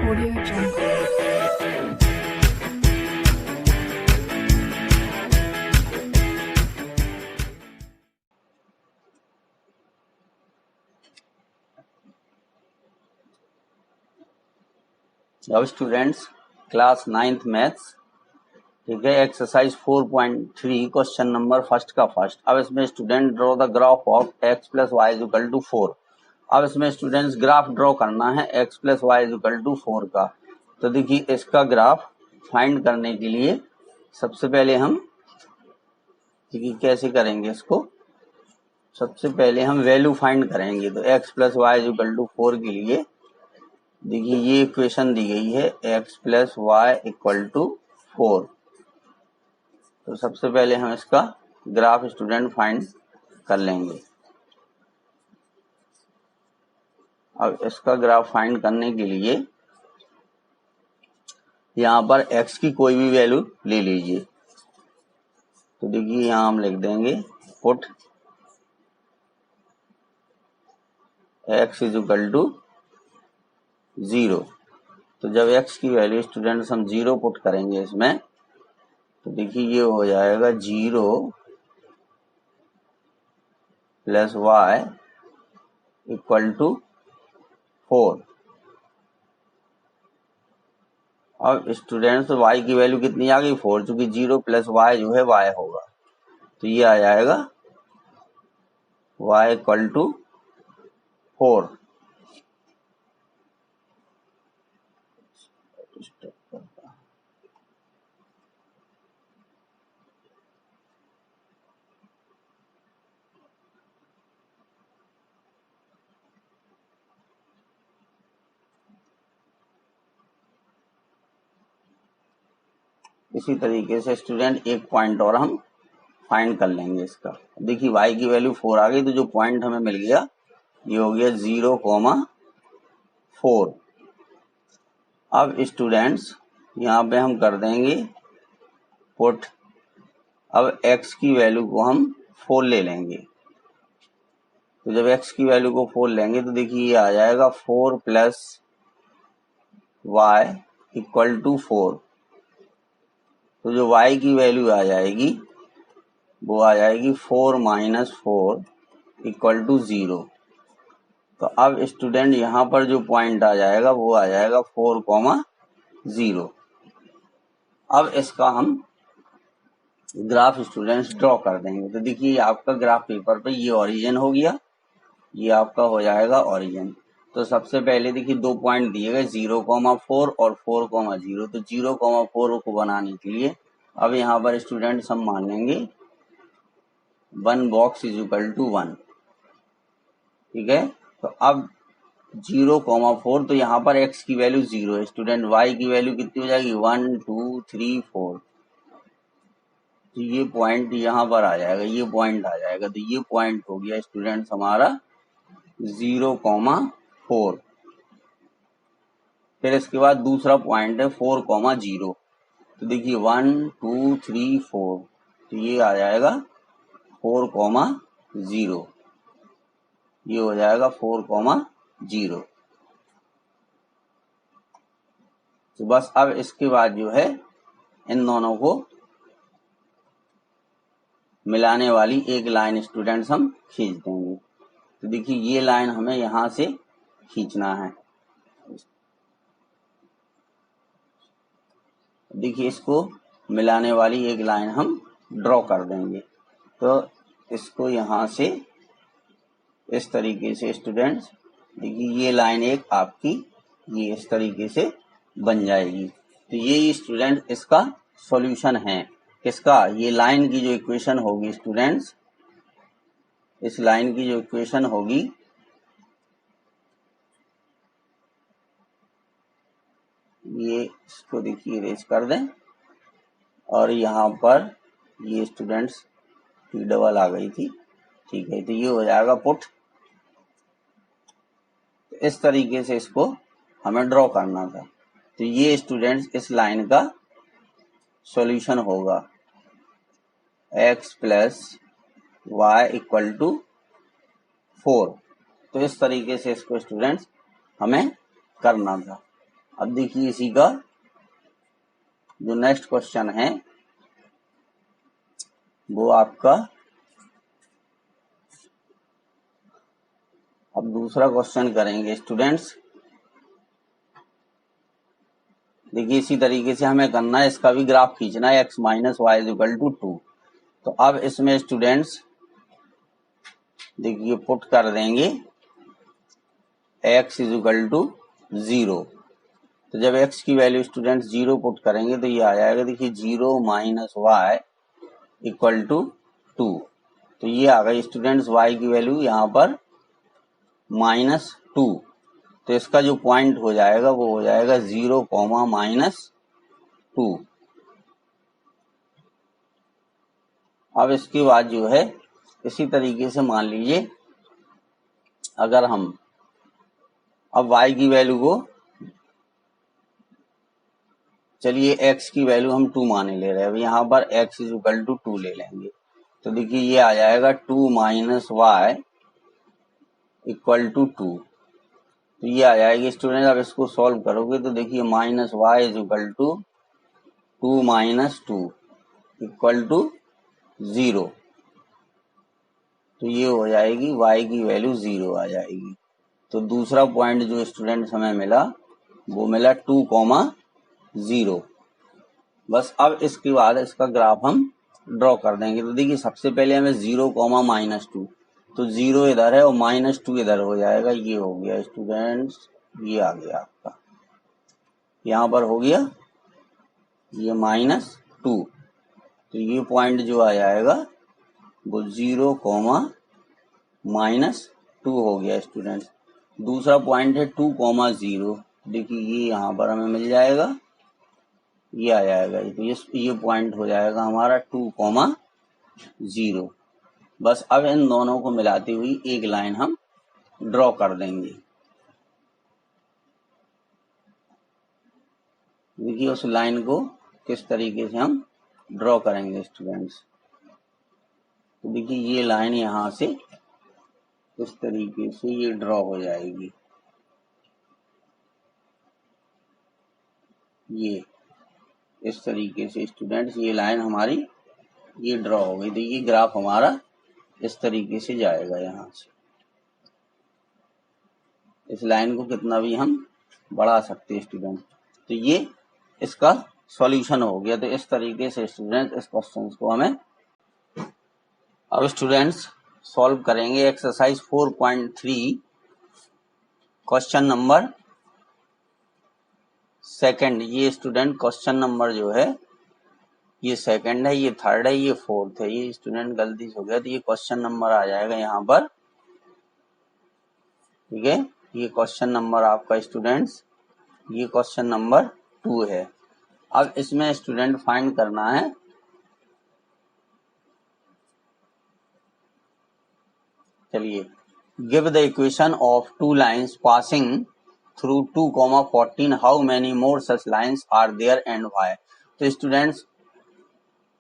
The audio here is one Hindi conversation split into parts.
Audio Jungle. अब स्टूडेंट्स क्लास 9th मैथ्स, ठीक है, एक्सरसाइज 4.3 क्वेश्चन नंबर फर्स्ट का फर्स्ट। अब इसमें student draw the graph of X plus Y is equal to 4। अब इसमें स्टूडेंट्स ग्राफ ड्रॉ करना है X plus Y is equal to 4 का। तो देखिए इसका ग्राफ फाइंड करने के लिए सबसे पहले हम देखिए कैसे करेंगे इसको। सबसे पहले हम वैल्यू फाइंड करेंगे। तो X plus Y is equal to 4 के लिए देखिए ये इक्वेशन दी गई है x plus Y equal to 4। तो सबसे पहले हम इसका ग्राफ स्टूडेंट फाइंड कर लेंगे। अब इसका ग्राफ फाइंड करने के लिए यहाँ पर x की कोई भी वैल्यू ले लीजिए। तो देखिए यहाँ हम लिख देंगे put x is equal to 0। तो जब x की वैल्यू स्टूडेंट्स हम 0 पुट करेंगे इसमें, तो देखिए ये हो जाएगा 0 प्लस वाई इक्वल टू 4। अब स्टूडेंट्स y की वैल्यू कितनी आ गई 4, चूंकि 0 प्लस वाई जो है y होगा। तो ये आ जाएगा y इक्वल टू 4। इसी तरीके से स्टूडेंट एक पॉइंट और हम फाइंड कर लेंगे इसका। देखिए y की वैल्यू 4 आ गई, तो जो पॉइंट हमें मिल गया ये हो गया 0,4। अब स्टूडेंट्स यहाँ पे हम कर देंगे पुट। अब x की वैल्यू को हम 4 ले लेंगे। तो जब x की वैल्यू को 4 लेंगे तो देखिए ये आ जाएगा 4 प्लस वाई इक्वल टू 4। तो जो y की वैल्यू आ जाएगी वो आ जाएगी 4 माइनस 4 इक्वल टू 0। तो अब स्टूडेंट यहाँ पर जो पॉइंट आ जाएगा वो आ जाएगा 4,0। अब इसका हम ग्राफ स्टूडेंट्स ड्रॉ कर देंगे। तो देखिए आपका ग्राफ पेपर पे ये ओरिजिन हो गया, ये आपका हो जाएगा ओरिजिन। तो सबसे पहले देखिए दो पॉइंट दिए गए 0,4 और 4,0। तो 0,4 को बनाने के लिए अब यहाँ पर स्टूडेंट्स हम मान लेंगे 1 बॉक्स इज इक्वल टू 1, ठीक है। तो अब 0,4, तो यहाँ पर x की वैल्यू 0 है स्टूडेंट, y की वैल्यू कितनी हो जाएगी 1 2 3 4। तो ये पॉइंट यहाँ पर आ जाएगा, ये पॉइंट आ जाएगा। तो ये पॉइंट हो गया स्टूडेंट्स हमारा 0,4। फिर इसके बाद दूसरा पॉइंट है 4,0। तो देखिए 1 2 3 4, तो ये आ जाएगा 4,0। ये हो जाएगा 4,0। तो बस अब इसके बाद जो है इन दोनों को मिलाने वाली एक लाइन स्टूडेंट्स हम खींच देंगे। तो देखिए ये लाइन हमें यहां से खींचना है। देखिए इसको मिलाने वाली एक लाइन हम ड्रॉ कर देंगे। तो इसको यहां से इस तरीके से स्टूडेंट्स देखिए ये लाइन एक आपकी ये इस तरीके से बन जाएगी। तो ये स्टूडेंट इसका सॉल्यूशन है। किसका? ये लाइन की जो इक्वेशन होगी स्टूडेंट्स, इस लाइन की जो इक्वेशन होगी ये, इसको देखिए इरेज कर दें। और यहाँ पर ये स्टूडेंट्स टी डबल आ गई थी, ठीक है। तो ये हो जाएगा पुट। तो इस तरीके से इसको हमें ड्रॉ करना था। तो ये स्टूडेंट्स इस लाइन का सॉल्यूशन होगा x plus Y equal to 4। तो इस तरीके से इसको स्टूडेंट्स हमें करना था। अब देखिए इसी का जो नेक्स्ट क्वेश्चन है वो आपका, अब दूसरा क्वेश्चन करेंगे स्टूडेंट्स। देखिए इसी तरीके से हमें करना है, इसका भी ग्राफ खींचना है, x minus Y is equal to 2। तो अब इसमें स्टूडेंट्स देखिए पुट कर देंगे x इज इक्वल टू 0। तो जब x की वैल्यू स्टूडेंट्स 0 पुट करेंगे तो ये आ जाएगा, देखिए 0 माइनस वाई इक्वल टू 2। तो ये आ गई स्टूडेंट्स y की वैल्यू यहाँ पर -2। तो इसका जो पॉइंट हो जाएगा वो हो जाएगा 0, -2। अब इसके बाद जो है इसी तरीके से मान लीजिए अगर हम अब y की वैल्यू को, चलिए x की वैल्यू हम 2 माने ले रहे हैं, अब यहाँ पर x इज इक्वल टू 2 ले लेंगे। तो देखिए ये आ जाएगा 2 माइनस वाई इक्वल टू 2। तो ये आ जाएगी स्टूडेंट। अब इसको सॉल्व करोगे तो देखिए minus Y is equal to 2 minus 2 equal to 0। तो ये हो जाएगी y की वैल्यू 0 आ जाएगी। तो दूसरा पॉइंट जो स्टूडेंट्स हमें मिला वो मिला 2,0। बस अब इसके बाद इसका ग्राफ हम ड्रॉ कर देंगे। तो देखिए सबसे पहले हमें 0, -2, तो 0 इधर है और -2 इधर हो जाएगा। ये हो गया स्टूडेंट्स, ये आ गया आपका, यहाँ पर हो गया ये -2। तो ये पॉइंट जो आ जाएगा वो 0, -2 हो गया स्टूडेंट्स। दूसरा पॉइंट है 2, 0। देखिए ये यहाँ पर हमें मिल जाएगा, ये आ जाएगा। तो ये पॉइंट हो जाएगा हमारा 2, 0। बस अब इन दोनों को मिलाती हुई एक लाइन हम ड्रॉ कर देंगे। देखिए उस लाइन को किस तरीके से हम ड्रॉ करेंगे स्टूडेंट्स। तो देखिए ये लाइन यहाँ से इस तरीके से ये ड्रॉ हो जाएगी, ये इस तरीके से स्टूडेंट्स ये लाइन हमारी ये ड्रॉ हो गई। तो ये ग्राफ हमारा इस तरीके से जाएगा यहाँ से। इस लाइन को कितना भी हम बढ़ा सकते हैं स्टूडेंट। तो ये इसका सॉल्यूशन हो गया। तो इस तरीके से स्टूडेंट इस क्वेश्चन को हमें अब स्टूडेंट्स सॉल्व करेंगे। Exercise 4.3 question number second. ये स्टूडेंट क्वेश्चन नंबर जो है ये सेकंड है, ये थर्ड है, ये फोर्थ है। ये स्टूडेंट गलती से हो गया, तो ये क्वेश्चन नंबर आ जाएगा यहाँ पर, ठीक है। ये क्वेश्चन नंबर आपका स्टूडेंट्स ये क्वेश्चन नंबर 2 है। अब इसमें स्टूडेंट फाइंड करना है, चलिए, give the equation of 2 lines passing through 2, 14, how many more such lines are there and why. तो स्टूडेंट्स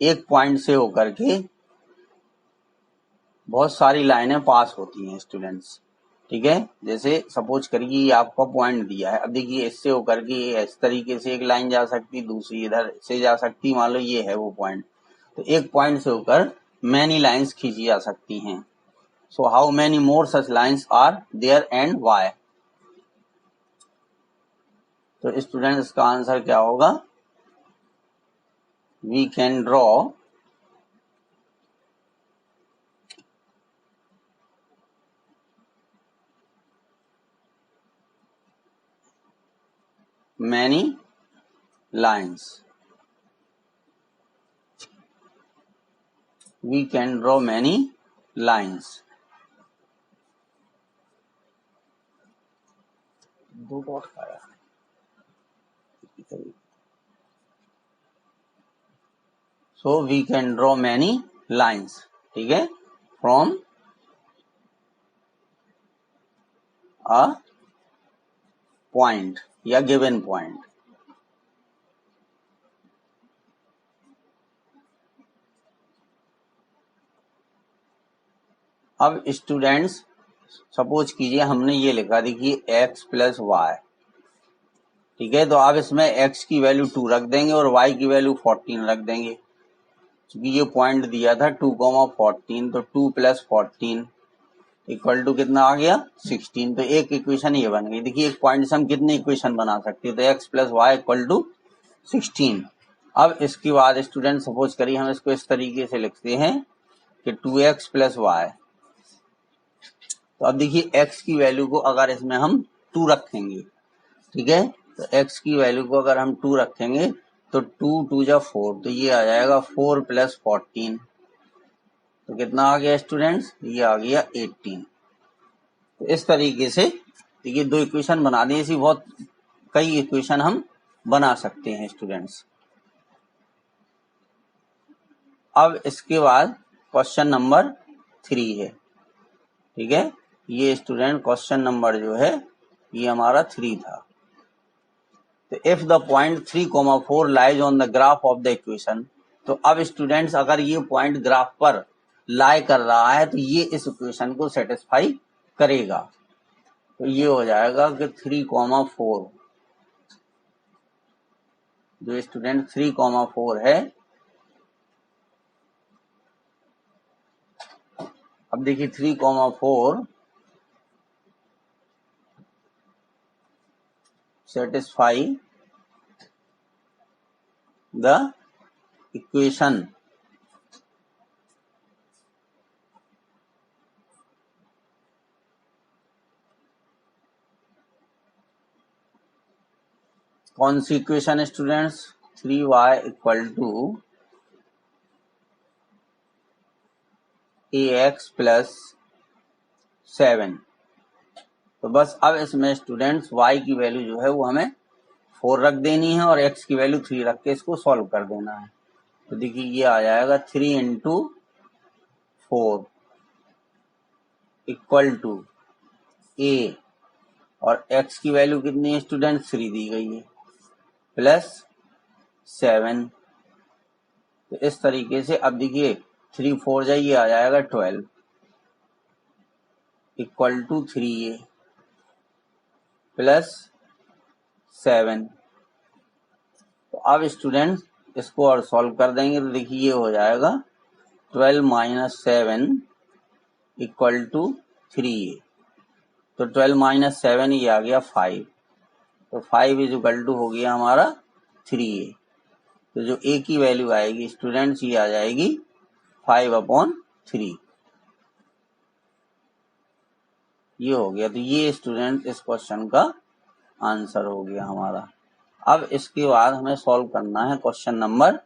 एक पॉइंट से होकर के बहुत सारी लाइनें पास होती हैं स्टूडेंट्स, ठीक है। जैसे सपोज करिए ये आपका पॉइंट दिया है, अब देखिए इससे होकर के इस तरीके से एक लाइन जा सकती, दूसरी इधर से जा सकती, मान लो ये है वो पॉइंट। तो एक पॉइंट से होकर मैनी लाइंस खींची जा सकती हैं। So how many more such lines are there and why. तो स्टूडेंट इसका आंसर क्या होगा, we can draw many lines. We can draw many lines. दो डॉट आया, so we can draw many lines, ठीक है, from a point या given point. अब स्टूडेंट्स सपोज कीजिए हमने ये लिखा, देखिए x प्लस वाई, ठीक है, तो अब इसमें x की वैल्यू 2 रख देंगे और y की वैल्यू 14 रख देंगे, क्योंकि ये पॉइंट दिया था 2,14, तो 2 + 14 इक्वल टू कितना आ गया 16। तो एक इक्वेशन ये बन गई। देखिए एक पॉइंट से हम कितनी इक्वेशन बना सकते हैं, तो x + y = 16। अब इसके बाद स्टूडेंट सपोज करिए हम इसको इस तरीके से लिखते हैं कि 2x + y। तो अब देखिए x की वैल्यू को अगर इसमें हम 2 रखेंगे, ठीक है, तो x की वैल्यू को अगर हम 2 रखेंगे तो 2 2 जा 4, तो ये आ जाएगा 4 + 14, तो कितना आ गया स्टूडेंट्स, ये आ गया 18। तो इस तरीके से देखिए दो इक्वेशन बना दी, ऐसी बहुत कई इक्वेशन हम बना सकते हैं स्टूडेंट्स। अब इसके बाद क्वेश्चन नंबर 3 है, ठीक है, ये स्टूडेंट क्वेश्चन नंबर जो है ये हमारा 3 था। तो if the point 3,4 lies on the graph of the equation, तो अब स्टूडेंट्स अगर ये पॉइंट ग्राफ पर लाई कर रहा है तो ये इस इक्वेशन को सेटिस्फाई करेगा। तो ये हो जाएगा कि 3,4, जो स्टूडेंट 3,4 है, अब देखिए 3,4 सेटिस्फाई द इक्वेशन कौन सी इक्वेशन स्टूडेंट्स, 3y = ax + 7। तो बस अब इसमें स्टूडेंट्स y की वैल्यू जो है वो हमें 4 रख देनी है और x की वैल्यू 3 रख के इसको सॉल्व कर देना है। तो देखिए ये आ जाएगा 3 × 4 = a, और x की वैल्यू कितनी है स्टूडेंट, 3 दी गई है, +7। तो इस तरीके से अब देखिए 3 4 जाइए आ जाएगा 12 = 3a +7। तो अब स्टूडेंट्स इसको और सॉल्व कर देंगे, तो देखिए ये हो जाएगा 12 - 7 = 3a। तो 12 - 7 ये आ गया 5, तो 5 = हो गया हमारा 3a। तो जो a की वैल्यू आएगी स्टूडेंट्स ये आ जाएगी 5/3, ये हो गया। तो ये स्टूडेंट इस क्वेश्चन का आंसर हो गया हमारा। अब इसके बाद हमें सॉल्व करना है क्वेश्चन नंबर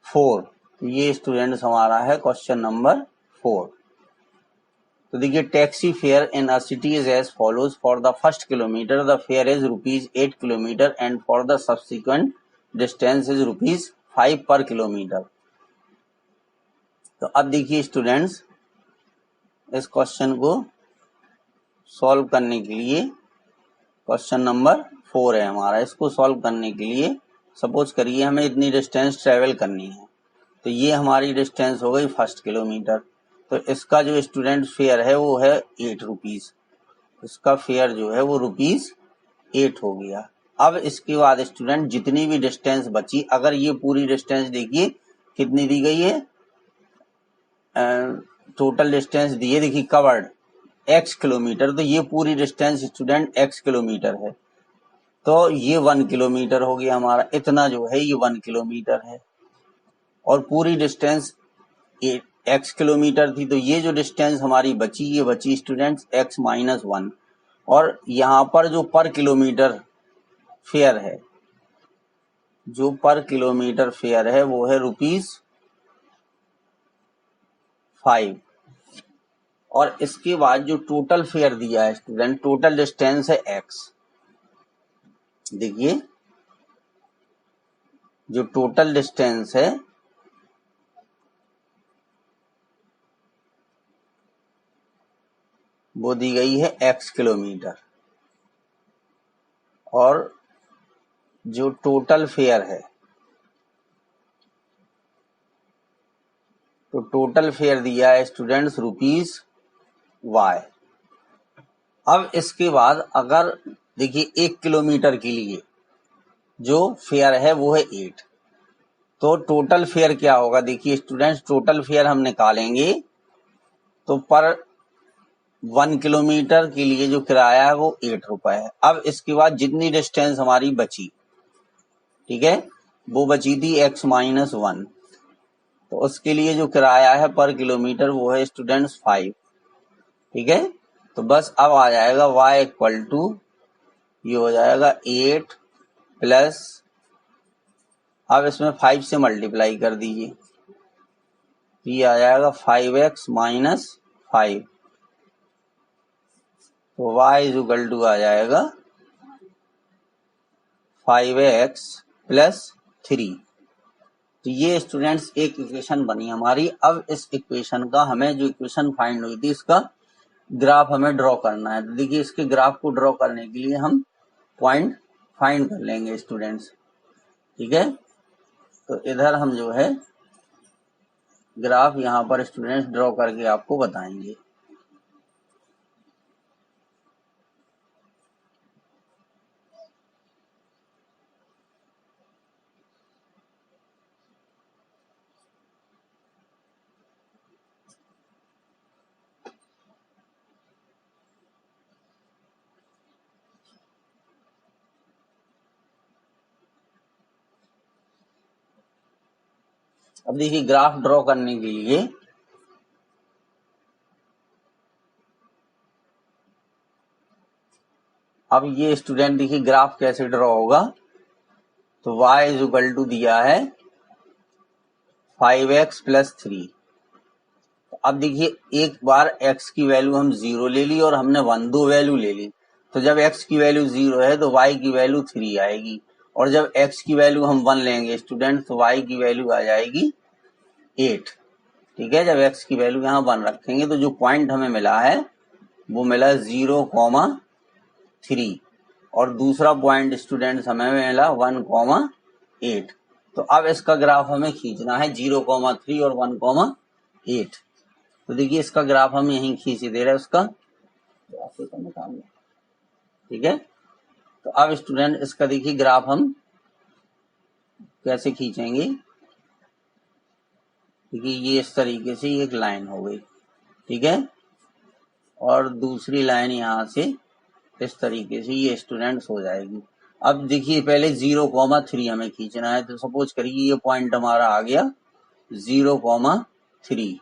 4। तो ये स्टूडेंट्स हमारा है क्वेश्चन नंबर 4। तो देखिए taxi fare in a city is as follows, for the first kilometre the fare is ₹8 kilometre and for the subsequent distance is ₹5 per kilometre. तो अब देखिए स्टूडेंट्स इस क्वेश्चन को सॉल्व करने के लिए, क्वेश्चन नंबर 4 है हमारा, इसको सॉल्व करने के लिए सपोज करिए हमें इतनी डिस्टेंस ट्रेवल करनी है। तो ये हमारी डिस्टेंस हो गई फर्स्ट किलोमीटर, तो इसका जो स्टूडेंट फेयर है वो है 8 रुपीज, इसका फेयर जो है वो ₹8 हो गया। अब इसके बाद स्टूडेंट जितनी भी डिस्टेंस बची, अगर ये पूरी डिस्टेंस देखिए कितनी दी गई है, टोटल डिस्टेंस दी है देखिए कवर्ड x किलोमीटर, तो ये पूरी डिस्टेंस स्टूडेंट x किलोमीटर है, तो ये 1 किलोमीटर हो गया हमारा, इतना जो है ये 1 किलोमीटर है, और पूरी डिस्टेंस x किलोमीटर थी, तो ये जो डिस्टेंस हमारी बची ये बची स्टूडेंट्स x - 1, और यहाँ पर जो पर किलोमीटर फेयर है, जो पर किलोमीटर फेयर है वो है ₹5, और इसके बाद जो टोटल फेयर दिया है स्टूडेंट, टोटल डिस्टेंस है x। देखिए जो टोटल डिस्टेंस है वो दी गई है x किलोमीटर, और जो टोटल फेयर है, तो टोटल फेयर दिया है स्टूडेंट्स ₹y। अब इसके बाद अगर देखिए 1 किलोमीटर के लिए जो फेयर है वो है 8। तो टोटल फेयर क्या होगा, देखिए स्टूडेंट्स टोटल फेयर हम निकालेंगे तो पर 1 किलोमीटर के लिए जो किराया है वो 8 रुपए है। अब इसके बाद जितनी डिस्टेंस हमारी बची, ठीक है, वो बची थी x-1, तो उसके लिए जो किराया है पर किलोमीटर वो है स्टूडेंट्स 5, ठीक है। तो बस अब आ जाएगा y इक्वल टू, ये हो जाएगा 8 प्लस, अब इसमें 5 से मल्टीप्लाई कर दीजिए, ये आ जाएगा 5x माइनस 5, तो y इज इक्वल टू आ जाएगा 5x प्लस 3। तो ये स्टूडेंट्स एक इक्वेशन बनी हमारी। अब इस इक्वेशन का हमें जो इक्वेशन फाइंड हुई थी इसका ग्राफ हमें ड्रॉ करना है। तो देखिए इसके ग्राफ को ड्रॉ करने के लिए हम पॉइंट फाइंड कर लेंगे स्टूडेंट्स, ठीक है। तो इधर हम जो है ग्राफ यहाँ पर स्टूडेंट्स ड्रॉ करके आपको बताएंगे। अब देखिए ग्राफ ड्रॉ करने के लिए अब ये स्टूडेंट देखिए ग्राफ कैसे ड्रॉ होगा, तो y इज इक्वल टू दिया है 5x प्लस 3। अब देखिए एक बार x की वैल्यू हम 0 ले ली और हमने 1 दो वैल्यू ले ली, तो जब x की वैल्यू 0 है तो y की वैल्यू 3 आएगी, और जब x की वैल्यू हम 1 लेंगे स्टूडेंट तो y की वैल्यू आ जाएगी 8, ठीक है। जब x की वैल्यू यहाँ 1 रखेंगे तो जो पॉइंट हमें मिला है वो मिला 0,3, और दूसरा पॉइंट स्टूडेंट्स हमें मिला 1,8। तो अब इसका ग्राफ हमें खींचना है 0,3 और 1,8। तो देखिए इसका ग्राफ हम यहीं खींच दे रहे हैं उसका, ठीक है। तो अब स्टूडेंट इसका देखिए ग्राफ हम कैसे खींचेंगे, देखिए ये इस तरीके से एक लाइन हो गई, ठीक है, और दूसरी लाइन यहाँ से इस तरीके से ये स्टूडेंट्स हो जाएगी। अब देखिए पहले 0,3 हमें खींचना है, तो सपोज करिए ये पॉइंट हमारा आ गया 0,3।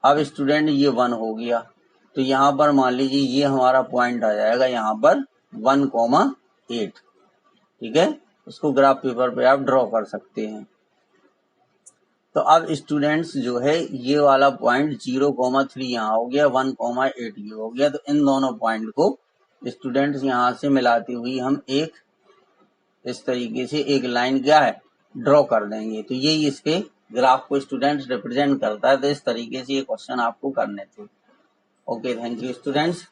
अब स्टूडेंट ये 1 हो गया, तो यहाँ पर मान लीजिए ये हमारा पॉइंट आ जाएगा यहाँ पर 1,8, ठीक है। उसको ग्राफ पेपर पे आप ड्रॉ कर सकते हैं। तो अब स्टूडेंट्स जो है ये वाला पॉइंट 0,3 यहाँ हो गया, 1,8 ये हो गया, तो इन दोनों पॉइंट को स्टूडेंट्स यहाँ से मिलाती हुई हम एक इस तरीके से एक लाइन क्या है ड्रॉ कर देंगे। तो यही इसके ग्राफ को स्टूडेंट्स रिप्रेजेंट करता है। तो इस तरीके से ये क्वेश्चन आपको करने थे। Okay, thank you students.